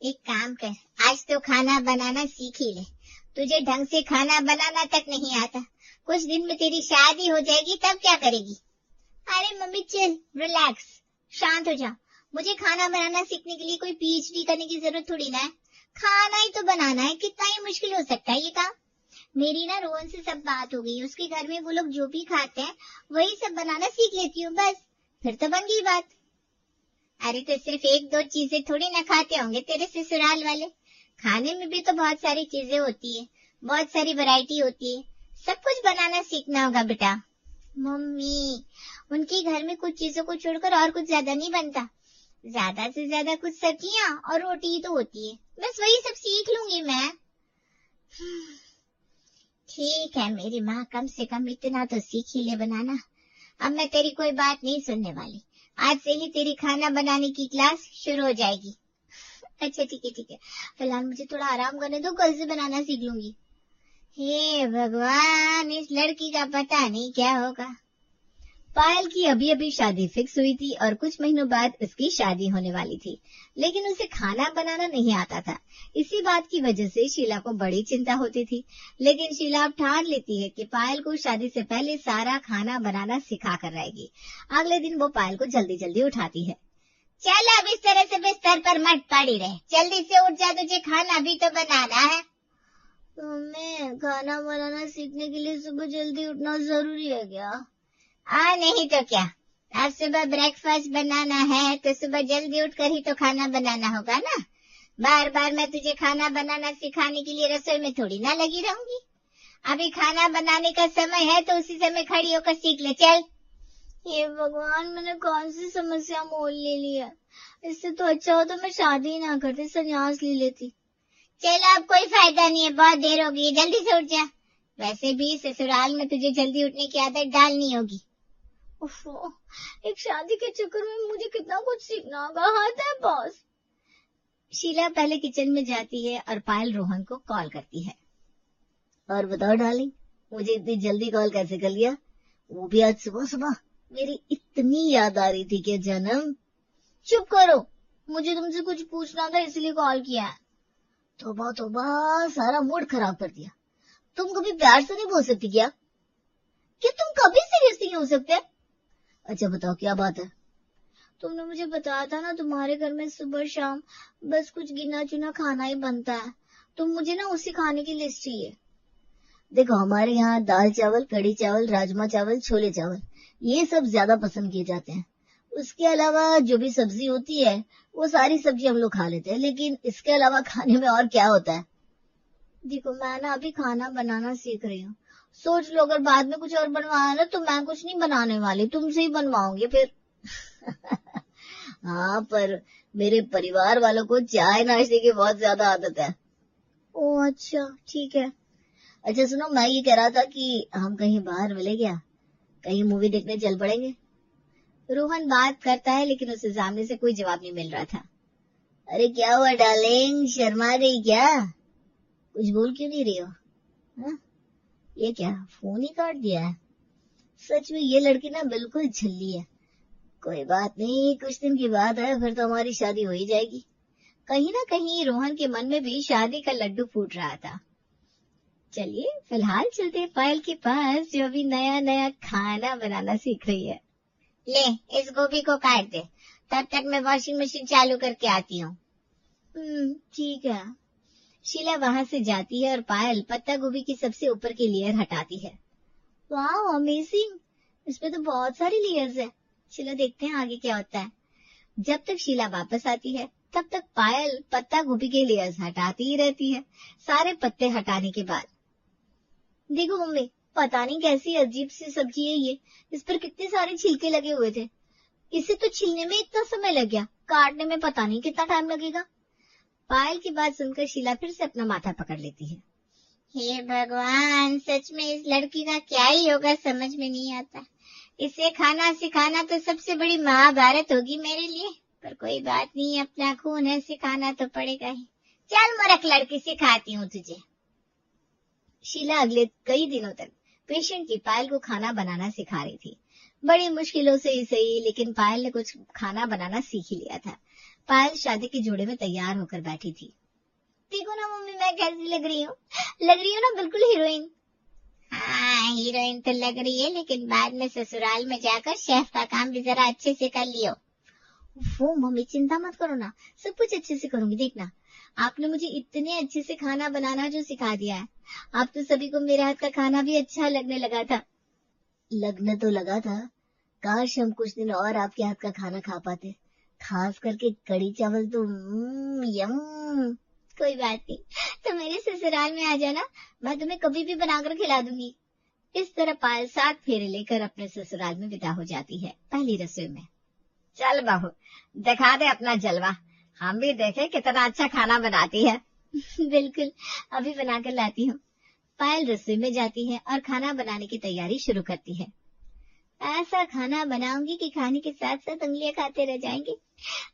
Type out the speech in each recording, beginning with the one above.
एक काम कर, आज तो खाना बनाना सीख ही ले। तुझे ढंग से खाना बनाना तक नहीं आता। कुछ दिन में तेरी शादी हो जाएगी, तब क्या करेगी? अरे मम्मी चल, रिलैक्स, शांत हो जा। मुझे खाना बनाना सीखने के लिए कोई पीएचडी करने की जरूरत थोड़ी ना है। खाना ही तो बनाना है, कितना ही मुश्किल हो सकता है ये काम। मेरी ना रोहन से सब बात हो गई। उसके घर में वो लोग जो भी खाते हैं वही सब बनाना सीख लेती हूँ, बस फिर तो बन गई बात। अरे तो सिर्फ एक दो चीजें थोड़ी ना खाते होंगे तेरे ससुराल वाले। खाने में भी तो बहुत सारी चीजें होती है, बहुत सारी वैरायटी होती है। सब कुछ बनाना सीखना होगा बेटा। मम्मी, उनके घर में कुछ चीजों को छोड़कर और कुछ ज्यादा नहीं बनता। ज्यादा से ज्यादा कुछ सब्जियां और रोटी ही तो होती है, बस वही सब सीख लूंगी मैं। ठीक है मेरी माँ, कम से कम इतना तो सीख ही ले बनाना। अब मैं तेरी कोई बात नहीं सुनने वाली। आज से ही तेरी खाना बनाने की क्लास शुरू हो जाएगी। अच्छा ठीक है, फिलहाल मुझे थोड़ा आराम करने दो, कल से बनाना सीख लूंगी। हे भगवान, इस लड़की का पता नहीं क्या होगा। पायल की अभी अभी शादी फिक्स हुई थी और कुछ महीनों बाद उसकी शादी होने वाली थी, लेकिन उसे खाना बनाना नहीं आता था। इसी बात की वजह से शीला को बड़ी चिंता होती थी। लेकिन शीला अब ठान लेती है कि पायल को शादी से पहले सारा खाना बनाना सिखा कर रहेगी। अगले दिन वो पायल को जल्दी जल्दी उठाती है। चल अब इस तरह से बिस्तर पर मत पड़ी रहे, जल्दी से उठ जा, तुझे खाना भी तो बनाना है। मम्मी, खाना बनाना सीखने के लिए सुबह जल्दी उठना जरूरी है क्या? नहीं तो क्या। आज सुबह ब्रेकफास्ट बनाना है तो सुबह जल्दी उठकर ही तो खाना बनाना होगा ना। बार बार मैं तुझे खाना बनाना सिखाने के लिए रसोई में थोड़ी ना लगी रहूंगी। अभी खाना बनाने का समय है तो उसी समय खड़ी होकर सीख ले, चल। ये भगवान, मैंने कौन सी समस्या मोल ले ली है। इससे तो अच्छा हो तो मैं शादी ही ना करती, संन्यास ले लेती। चल अब कोई फायदा नहीं है, बहुत देर हो गई, जल्दी से उठ जा। वैसे भी ससुराल में तुझे जल्दी उठने की आदत डालनी होगी। एक शादी के चक्कर में मुझे कितना कुछ सीखना होगा, हाथ है बॉस। शीला पहले किचन में जाती है और पायल रोहन को कॉल करती है। और बताओ डार्लिंग, मुझे इतनी जल्दी कॉल कैसे कर लिया, वो भी आज सुबह सुबह? मेरी इतनी याद आ रही थी क्या जानम? चुप करो, मुझे तुमसे कुछ पूछना था इसलिए कॉल किया है। तौबा, सारा मूड खराब कर दिया। तुम कभी प्यार से नहीं बोल सकती क्या? तुम कभी सीरियस नहीं हो सकते? अच्छा बताओ क्या बात है? तुमने मुझे बताया था ना तुम्हारे घर में सुबह शाम बस कुछ गिना चुना खाना ही बनता है, तो मुझे ना उसी खाने की लिस्ट चाहिए। देखो हमारे यहाँ दाल चावल, कड़ी चावल, राजमा चावल, छोले चावल, ये सब ज्यादा पसंद किए जाते हैं। उसके अलावा जो भी सब्जी होती है वो सारी सब्जी हम लोग खा लेते हैं, लेकिन इसके अलावा खाने में और क्या होता है? देखो मैं ना अभी खाना बनाना सीख रही हूँ, सोच लो अगर बाद में कुछ और बनवाना ना तो मैं कुछ नहीं बनाने वाली, तुमसे ही बनवाऊंगी फिर। हाँ, पर मेरे परिवार वालों को चाय नाश्ते की बहुत ज्यादा आदत है। ओह अच्छा ठीक है। अच्छा सुनो, मैं ये कह रहा था कि हम कहीं बाहर मिले क्या, कहीं मूवी देखने चल पड़ेंगे? रोहन बात करता है लेकिन उसे सामने से कोई जवाब नहीं मिल रहा था। अरे क्या हुआ डार्लिंग, शर्मा रही क्या? कुछ बोल क्यों नहीं रही हो? हा? ये क्या फोन ही काट दिया है? सच में ये लड़की ना बिल्कुल झल्ली है। कोई बात नहीं, कुछ दिन की बात है, फिर तो हमारी शादी हो ही जाएगी। कहीं ना कहीं रोहन के मन में भी शादी का लड्डू फूट रहा था। चलिए फिलहाल चलते पायल के पास, जो अभी नया नया खाना बनाना सीख रही है। ले इस गोभी को काट दे, तब तक मैं वॉशिंग मशीन चालू करके आती हूँ। ठीक है। शीला वहां से जाती है और पायल पत्ता गोभी की सबसे ऊपर की लेयर हटाती है। वाह अमेजिंग, इसमें तो बहुत सारी लेयर्स है। चलो देखते हैं आगे क्या होता है। जब तक शीला वापस आती है तब तक पायल पत्ता गोभी के लेयर्स हटाती ही रहती है। सारे पत्ते हटाने के बाद, देखो मम्मी, पता नहीं कैसी अजीब सी सब्जी है ये, इस पर कितने सारे छिलके लगे हुए थे। इसे तो छीलने में इतना समय लग गया, काटने में पता नहीं कितना टाइम लगेगा। पायल की बात सुनकर शीला फिर से अपना माथा पकड़ लेती है। हे भगवान, सच में इस लड़की का क्या ही होगा, समझ में नहीं आता। इसे खाना सिखाना तो सबसे बड़ी महाभारत होगी मेरे लिए, पर कोई बात नहीं, अपना खून है, सिखाना तो पड़ेगा ही। चल मूर्ख लड़की, सिखाती हूँ तुझे। शीला अगले कई दिनों तक पेशेंटली पायल को खाना बनाना सिखा रही थी। बड़ी मुश्किलों से ही सही, लेकिन पायल ने कुछ खाना बनाना सीख ही लिया था। पायल शादी के जोड़े में तैयार होकर बैठी थी। देखो ना मम्मी मैं कैसी लग रही हूँ ना बिल्कुल हीरोइन। हाँ हीरोइन तो लग रही है, लेकिन बाद में ससुराल में जाकर शेफ का काम भी जरा अच्छे से कर लियो। वो मम्मी चिंता मत करो ना, सब कुछ अच्छे से करूंगी, देखना। आपने मुझे इतने अच्छे से खाना बनाना जो सिखा दिया है, अब तो सभी को मेरे हाथ का खाना भी अच्छा लगने लगा था। लगने तो लगा था, काश हम कुछ दिन और आपके हाथ का खाना खा पाते, खास करके कड़ी चावल तो यम। कोई बात नहीं, तो मेरे ससुराल में आ जाना, मैं तुम्हें कभी भी बनाकर खिला दूंगी। इस तरह पायल 7 फेरे लेकर अपने ससुराल में विदा हो जाती है, पहली रसोई में। चल बहू दिखा दे अपना जलवा, हम भी देखें कितना अच्छा खाना बनाती है। बिल्कुल, अभी बनाकर लाती हूँ। पायल रसोई में जाती है और खाना बनाने की तैयारी शुरू करती है। ऐसा खाना बनाऊंगी कि खाने के साथ साथ उंगलियां खाते रह जाएंगे।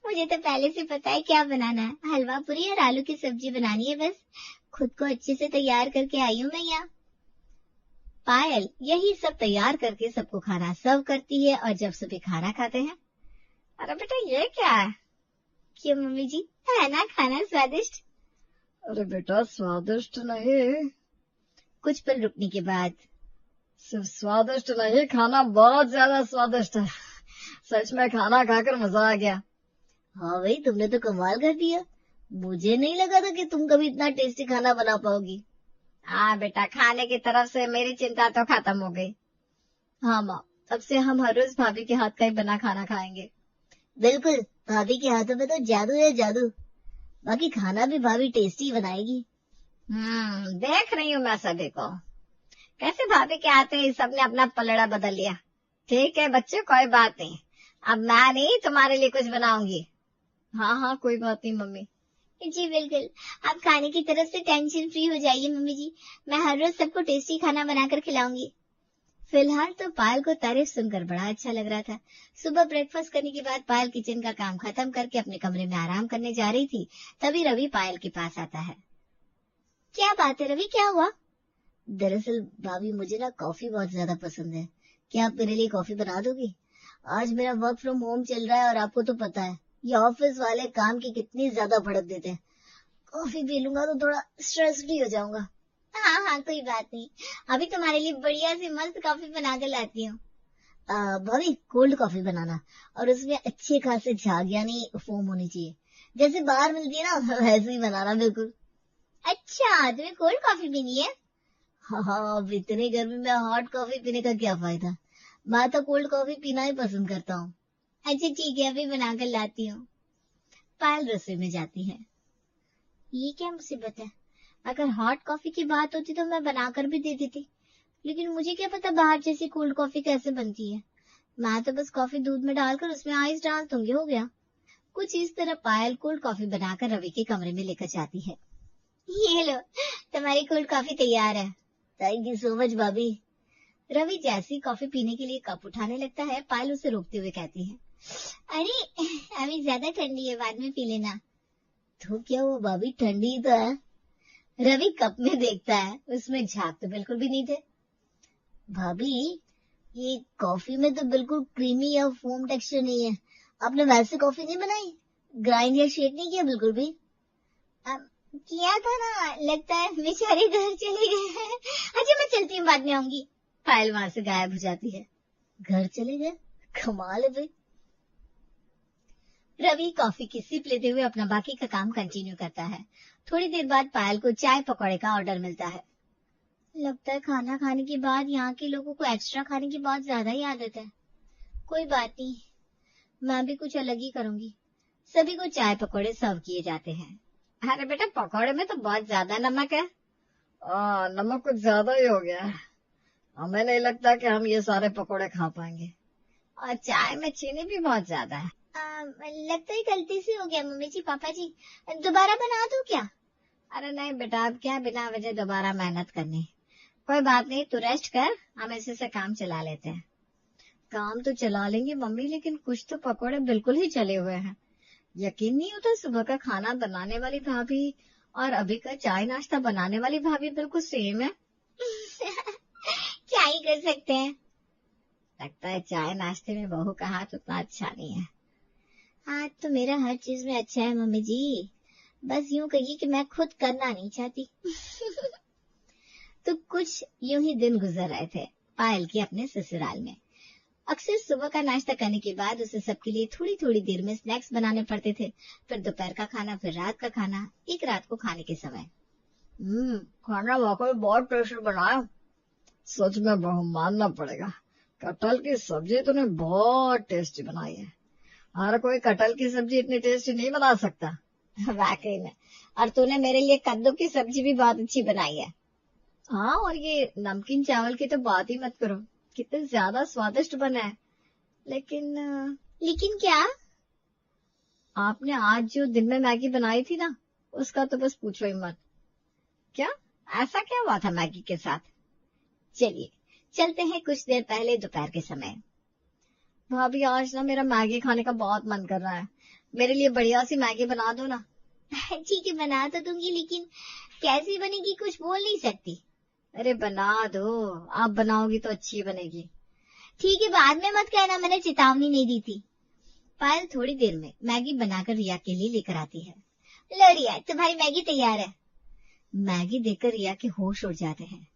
मुझे तो पहले से पता है क्या बनाना है, हलवा पूरी और आलू की सब्जी बनानी है बस। खुद को अच्छे से तैयार करके आई हूँ मैं यहाँ। पायल यही सब तैयार करके सबको खाना सर्व करती है और जब सभी खाना खाते हैं, अरे बेटा ये क्या है? क्यों मम्मी जी, है ना खाना स्वादिष्ट? अरे बेटा स्वादिष्ट नहीं। कुछ पल रुकने के बाद, सिर्फ स्वादिष्ट नहीं, खाना बहुत ज्यादा स्वादिष्ट है। सच में खाना खाकर मजा आ गया। हाँ भाई तुमने तो कमाल कर दिया, मुझे नहीं लगा था कि तुम कभी इतना टेस्टी खाना बना पाओगी। हाँ बेटा, खाने की तरफ से मेरी चिंता तो खत्म हो गई। हाँ माँ, अब से हम हर रोज भाभी के हाथ का ही बना खाना खाएंगे। बिल्कुल, भाभी के हाथों में तो जादू है जादू। बाकी खाना भी भाभी टेस्टी बनाएगी। देख रही हूँ मैं सभी को, कैसे भाभी के आते ही सबने अपना पलड़ा बदल लिया। ठीक है बच्चे, कोई बात नहीं, अब मैं नहीं तुम्हारे लिए कुछ बनाऊंगी। हाँ कोई बात नहीं मम्मी। जी बिल्कुल, आप खाने की तरफ से टेंशन फ्री हो जाइए मम्मी जी, मैं हर रोज सबको टेस्टी खाना बनाकर खिलाऊंगी। फिलहाल तो पायल को तारीफ सुनकर बड़ा अच्छा लग रहा था। सुबह ब्रेकफास्ट करने के बाद पायल किचन का काम खत्म करके अपने कमरे में आराम करने जा रही थी, तभी रवि पायल के पास आता है। क्या बात है रवि, क्या हुआ? दरअसल भाभी मुझे ना कॉफी बहुत ज्यादा पसंद है, क्या आप मेरे लिए कॉफी बना दोगी? आज मेरा वर्क फ्रॉम होम चल रहा है और आपको तो पता है ये ऑफिस वाले काम की कितनी ज्यादा भड़क देते हैं। कॉफी पी लूंगा तो थोड़ा स्ट्रेस फ्री हो जाऊंगा। हाँ कोई बात नहीं, अभी तुम्हारे लिए बढ़िया सी मस्त कॉफी बना कर लाती हूँ। भाभी कोल्ड कॉफी बनाना, और उसमें अच्छे खासे झाग यानी फोम होनी चाहिए, जैसे बाहर मिलती है ना वैसे ही बनाना बिल्कुल। अच्छा तुम्हें कोल्ड कॉफी पीनी है? हाँ, अब इतनी गर्मी में हॉट कॉफी पीने का क्या फायदा, मैं तो कोल्ड कॉफी पीना ही पसंद करता हूँ। अच्छा ठीक है, अभी बनाकर लाती हूँ। पायल रसोई में जाती है। ये क्या मुसीबत है, अगर हॉट कॉफी की बात होती तो मैं बनाकर भी दे देती, लेकिन मुझे क्या पता बाहर जैसी कोल्ड कॉफी कैसे बनती है। मैं तो बस कॉफी दूध में डालकर उसमें आइस डाल दूंगी, हो गया। कुछ इस तरह पायल कोल्ड कॉफी बनाकर रवि के कमरे में लेकर जाती है। ये लो, तुम्हारी कोल्ड कॉफी तैयार है। थैंक यू सो मच भाभी। रवि जैसी कॉफी पीने के लिए कप उठाने लगता है, पायल उसे रोकते हुए कहती है, अरे अभी ज्यादा ठंडी है, बाद में पी लेना। तो क्या वो भाभी ठंडी ही तो है। रवि कप में देखता है, उसमें झाग तो बिल्कुल भी नहीं थे। भाभी ये कॉफी में तो बिल्कुल क्रीमी या फोम टेक्सचर नहीं है, आपने वैसे कॉफी नहीं बनाई, ग्राइंड या शेक नहीं किया बिल्कुल भी? किया था ना, लगता है बेचारे घर चले गए हैं। अच्छा मैं चलती हूँ, बाद में आऊंगी। पायल वहां से गायब हो जाती है। घर चले गए, कमाल है भाई। रवि कॉफी की सिप लेते हुए अपना बाकी का काम कंटिन्यू करता है। थोड़ी देर बाद पायल को चाय पकौड़े का ऑर्डर मिलता है। लगता है खाना खाने के बाद यहाँ के लोगों को एक्स्ट्रा खाने की बहुत ज्यादा ही आदत है। कोई बात नहीं, मैं भी कुछ अलग ही करूंगी। सभी को चाय पकौड़े सर्व किए जाते हैं। अरे बेटा पकौड़े में तो बहुत ज्यादा नमक है। नमक कुछ ज्यादा ही हो गया है, हमें नहीं लगता कि हम ये सारे पकौड़े खा पाएंगे, और चाय में चीनी भी बहुत ज्यादा है। लगता है गलती से हो गया मम्मी जी, पापा जी दोबारा बना दूं क्या? अरे नहीं बेटा, अब क्या बिना वजह दोबारा मेहनत करनी। कोई बात नहीं, तू रेस्ट कर, हम इसी से काम चला लेते हैं। काम तो चला लेंगे मम्मी, लेकिन कुछ तो पकौड़े बिल्कुल ही चले हुए हैं। यकीन नहीं होता, सुबह का खाना बनाने वाली भाभी और अभी का चाय नाश्ता बनाने वाली भाभी बिल्कुल सेम है। क्या ही कर सकते हैं, लगता है चाय नाश्ते में बहू का हाथ उतना अच्छा नहीं है। आज तो मेरा हर चीज में अच्छा है मम्मी जी, बस यूं कहिए कि मैं खुद करना नहीं चाहती। तो कुछ यूं ही दिन गुजर रहे थे पायल के अपने ससुराल में। अक्सर सुबह का नाश्ता करने के बाद उसे सबके लिए थोड़ी थोड़ी देर में स्नैक्स बनाने पड़ते थे, फिर दोपहर का खाना, फिर रात का खाना, एक रात को खाने के समय। खाना वाकई बहुत टेस्टी बनाया। सच में बहु मानना पड़ेगा, कटहल की सब्जी तूने बहुत टेस्टी बनाई है। हर कोई कटहल की सब्जी इतनी टेस्टी नहीं बना सकता। वाकई में, और तूने मेरे लिए कद्दू की सब्जी भी बहुत अच्छी बनाई है। हाँ, और ये नमकीन चावल की तो बात ही मत करो, कितने ज्यादा स्वादिष्ट बना है। लेकिन क्या? आपने आज जो दिन में मैगी बनाई थी ना, उसका तो बस पूछो ही मत। क्या? ऐसा क्या हुआ था मैगी के साथ? चलिए चलते हैं कुछ देर पहले दोपहर के समय। भाभी, आज ना मेरा मैगी खाने का बहुत मन कर रहा है, मेरे लिए बढ़िया सी मैगी बना दो ना। ठीक है, बना तो दूंगी, लेकिन कैसी बनेगी कुछ बोल नहीं सकती। अरे बना दो, आप बनाओगी तो अच्छी बनेगी। ठीक है, बाद में मत कहना मैंने चेतावनी नहीं दी थी। पायल थोड़ी देर में मैगी बनाकर रिया के लिए लेकर आती है। लो रिया, तुम्हारी मैगी तैयार है। मैगी देखकर रिया के होश उड़ जाते हैं।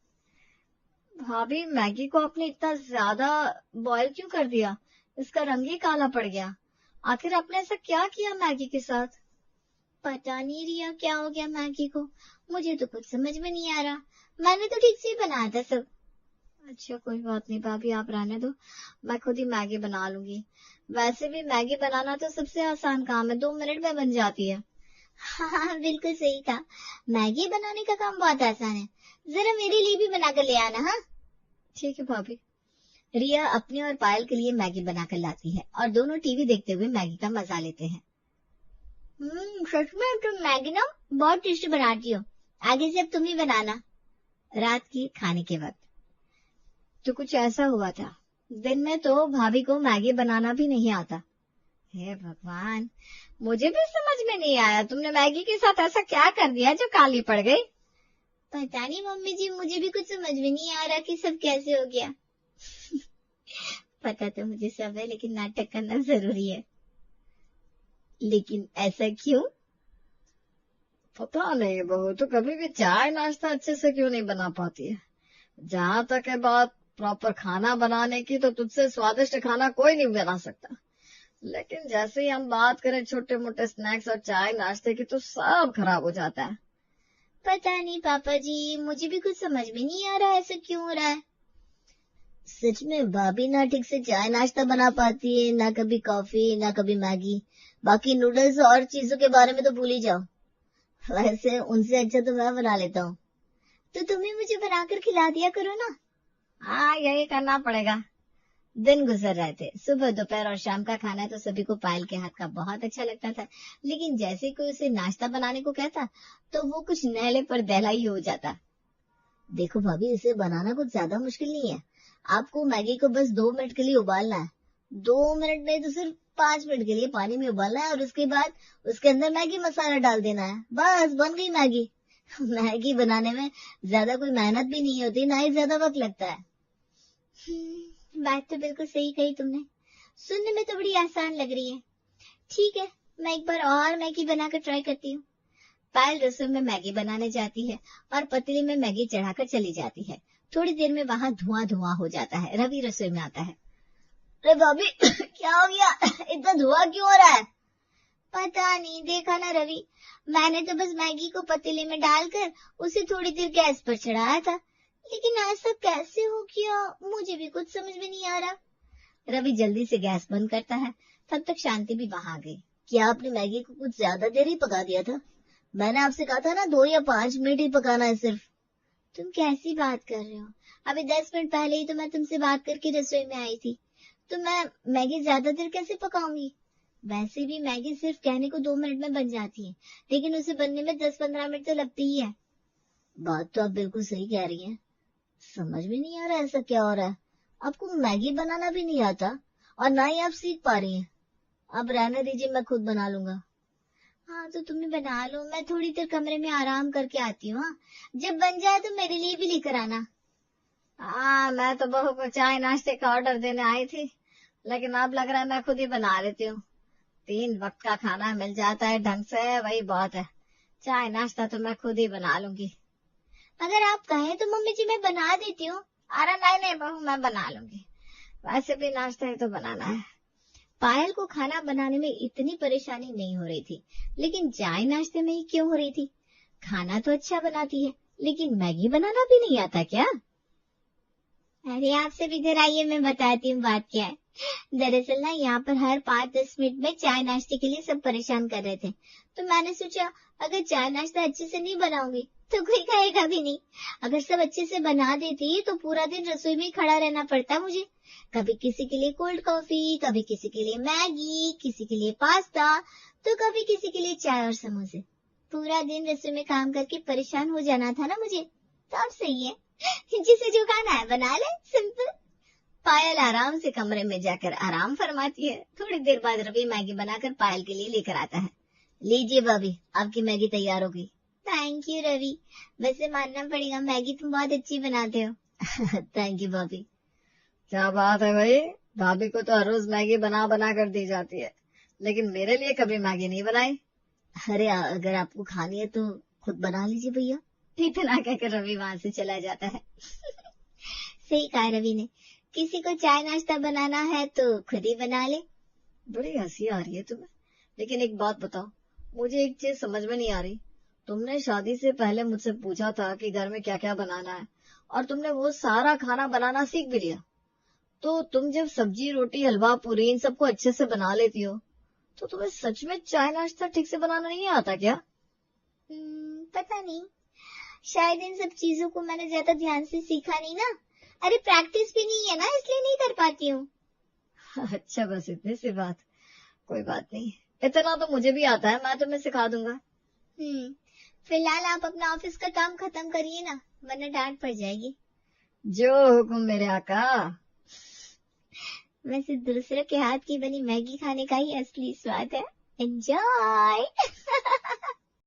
भाभी, मैगी को आपने इतना ज्यादा बॉयल क्यों कर दिया? इसका रंग ही काला पड़ गया। आखिर आपने ऐसा क्या किया मैगी के साथ? पता नहीं रिया, क्या हो गया मैगी को, मुझे तो कुछ समझ में नहीं आ रहा। मैंने तो ठीक से ही बनाया था सब। अच्छा, कोई बात नहीं भाभी, आप रहने दो, मैं खुद ही मैगी बना लूंगी। वैसे भी मैगी बनाना तो सबसे आसान काम है, 2 मिनट में बन जाती है। हाँ बिल्कुल सही था, मैगी बनाने का काम बहुत आसान है। जरा मेरे लिए भी बनाकर ले आना। हाँ ठीक है भाभी। रिया अपने और पायल के लिए मैगी बनाकर लाती है और दोनों टीवी देखते हुए मैगी का मजा लेते हैं। सच में तुम मैगी ना बहुत टेस्टी बनाती हो, आगे से अब तुम ही बनाना। रात की खाने के वक्त तो कुछ ऐसा हुआ था, दिन में तो भाभी को मैगी बनाना भी नहीं आता। हे भगवान, मुझे भी समझ में नहीं आया, तुमने मैगी के साथ ऐसा क्या कर दिया जो काली पड़ गई? पता नहीं मम्मी जी, मुझे भी कुछ समझ में नहीं आ रहा कि सब कैसे हो गया। पता तो मुझे सब है, लेकिन नाटक करना जरूरी है। लेकिन ऐसा क्यों? पता नहीं बहू, तो कभी भी चाय नाश्ता अच्छे से क्यों नहीं बना पाती है। जहाँ तक है बात प्रॉपर खाना बनाने की, तो तुझसे स्वादिष्ट खाना कोई नहीं बना सकता। लेकिन जैसे ही हम बात करें छोटे मोटे स्नैक्स और चाय नाश्ते की, तो सब खराब हो जाता है। पता नहीं पापा जी, मुझे भी कुछ समझ में नहीं आ रहा ऐसा क्यों हो रहा है। सच में भाभी ना ठीक से चाय नाश्ता बना पाती है, ना कभी कॉफी, ना कभी मैगी। बाकी नूडल्स और चीजों के बारे में तो भूल ही जाओ। वैसे उनसे अच्छा तो मैं बना लेता हूँ, तो तुम्हें मुझे बनाकर खिला दिया करो ना। हाँ, यही करना पड़ेगा। दिन गुजर रहे थे। सुबह, दोपहर और शाम का खाना तो सभी को पायल के हाथ का बहुत अच्छा लगता था, लेकिन जैसे कोई उसे नाश्ता बनाने को कहता तो वो कुछ नहले पर दहला ही हो जाता। देखो भाभी, इसे बनाना कुछ ज्यादा मुश्किल नहीं है। आपको मैगी को बस 2 मिनट के लिए उबालना है। 2 मिनट नहीं तो सिर्फ 5 मिनट के लिए पानी में उबालना है, और उसके बाद उसके अंदर मैगी मसाला डाल देना है, बस बन गई मैगी। मैगी बनाने में ज्यादा कोई मेहनत भी नहीं होती, ना ही ज्यादा वक्त लगता है। बात तो बिल्कुल सही कही तुमने, सुनने में तो बड़ी आसान लग रही है। ठीक है, मैं एक बार और मैगी बनाकर ट्राई करती हूँ। पायल रसोई में मैगी बनाने जाती है और पतीले में मैगी चढ़ाकर चली जाती है। थोड़ी देर में वहां धुआं धुआं हो जाता है। रवि रसोई में आता है। अरे भाभी, क्या हो गया, इतना धुआं क्यों हो रहा है? पता नहीं, देखा ना रवि, मैंने तो बस मैगी को पतीले में डालकर उसे थोड़ी देर गैस पर चढ़ाया था, लेकिन ऐसा कैसे हो गया मुझे भी कुछ समझ में नहीं आ रहा। रवि जल्दी से गैस बंद करता है। तब तक शांति भी वहां आ गई। क्या आपने मैगी को कुछ ज्यादा देर ही पका दिया था? मैंने आपसे कहा था ना 2 या 5 मिनट ही पकाना है सिर्फ। तुम कैसी बात कर रहे हो? अभी 10 मिनट पहले ही तो मैं तुमसे बात करके रसोई में आई थी, तो मैं मैगी ज्यादा देर कैसे पकाऊंगी? वैसे भी मैगी सिर्फ कहने को 2 मिनट में बन जाती है, लेकिन उसे बनने में 10-15 मिनट तो लगती ही है। बात तो आप बिल्कुल सही कह रही हैं। समझ में नहीं आ रहा ऐसा क्या हो रहा है। आपको मैगी बनाना भी नहीं आता और ना ही आप सीख पा रही हैं। अब रहने दीजिए, मैं खुद बना लूंगा। हाँ तो तुम्हें बना लो, मैं थोड़ी देर कमरे में आराम करके आती हूँ। हाँ, जब बन जाए तो मेरे लिए भी लेकर आना। हाँ, मैं तो बहू को चाय नाश्ते का ऑर्डर देने आई थी, लेकिन अब लग रहा है मैं खुद ही बना लेती हूँ। 3 वक्त का खाना मिल जाता है ढंग से, वही बहुत है। चाय नाश्ता तो मैं खुद ही बना लूंगी। अगर आप कहें तो मम्मी जी मैं बना देती हूँ। अरे नहीं नहीं बहू, मैं बना लूंगी, वैसे भी नाश्ता ही तो बनाना है। पायल को खाना बनाने में इतनी परेशानी नहीं हो रही थी, लेकिन चाय नाश्ते में ही क्यों हो रही थी? खाना तो अच्छा बनाती है, लेकिन मैगी बनाना भी नहीं आता क्या? अरे आपसे भी इधर आइए, मैं बताती हूँ बात क्या है। दरअसल ना यहाँ पर हर 5-10 मिनट में चाय नाश्ते के लिए सब परेशान कर रहे थे, तो मैंने सोचा अगर चाय नाश्ता अच्छे से नहीं बनाऊंगी तो कोई खाएगा भी नहीं। अगर सब अच्छे से बना देती तो पूरा दिन रसोई में खड़ा रहना पड़ता मुझे। कभी किसी के लिए कोल्ड कॉफी, कभी किसी के लिए मैगी, किसी के लिए पास्ता, तो कभी किसी के लिए चाय और समोसे। पूरा दिन रसोई में काम करके परेशान हो जाना था ना मुझे। तो अब सही है, जिसे जो खाना है बना ले, सिंपल। पायल आराम से कमरे में जाकर आराम फरमाती है। थोड़ी देर बाद रवि मैगी बनाकर पायल के लिए लेकर आता है। लीजिए भाभी, आपकी मैगी तैयार हो गई। थैंक यू रवि, वैसे मानना पड़ेगा मैगी तुम बहुत अच्छी बनाते हो। थैंक यू भाभी। क्या बात है भाई, भाभी को तो हर रोज मैगी बना बना कर दी जाती है, लेकिन मेरे लिए कभी मैगी नहीं बनाई। अरे अगर आपको खानी है तो खुद बना लीजिए भैया। इतना कहकर रवि वहां से चला जाता है। सही कहा रवि ने, किसी को चाय नाश्ता बनाना है तो खुद ही बना ले। बड़ी हंसी आ रही है तुम्हें, लेकिन एक बात बताओ, मुझे एक चीज समझ में नहीं आ रही। तुमने शादी से पहले मुझसे पूछा था कि घर में क्या क्या बनाना है, और तुमने वो सारा खाना बनाना सीख भी लिया। तो तुम जब सब्जी रोटी हलवा पूरी इन सबको अच्छे से बना लेती हो, तो तुम्हें सच में चाय नाश्ता ठीक से बनाना नहीं आता क्या? पता नहीं, शायद इन सब चीजों को मैंने ज्यादा ध्यान से सीखा नहीं ना। अरे प्रैक्टिस भी नहीं है ना, इसलिए नहीं कर पाती हूँ। अच्छा बस इतनी सी बात, कोई बात नहीं, इतना तो मुझे भी आता है, मैं तुम्हें सिखा दूंगा। फिलहाल आप अपना ऑफिस का काम खत्म करिए ना, वरना डांट पड़ जाएगी। जो हुक्म मेरे आका। वैसे दूसरों के हाथ की बनी मैगी खाने का ही असली स्वाद है। एंजॉय।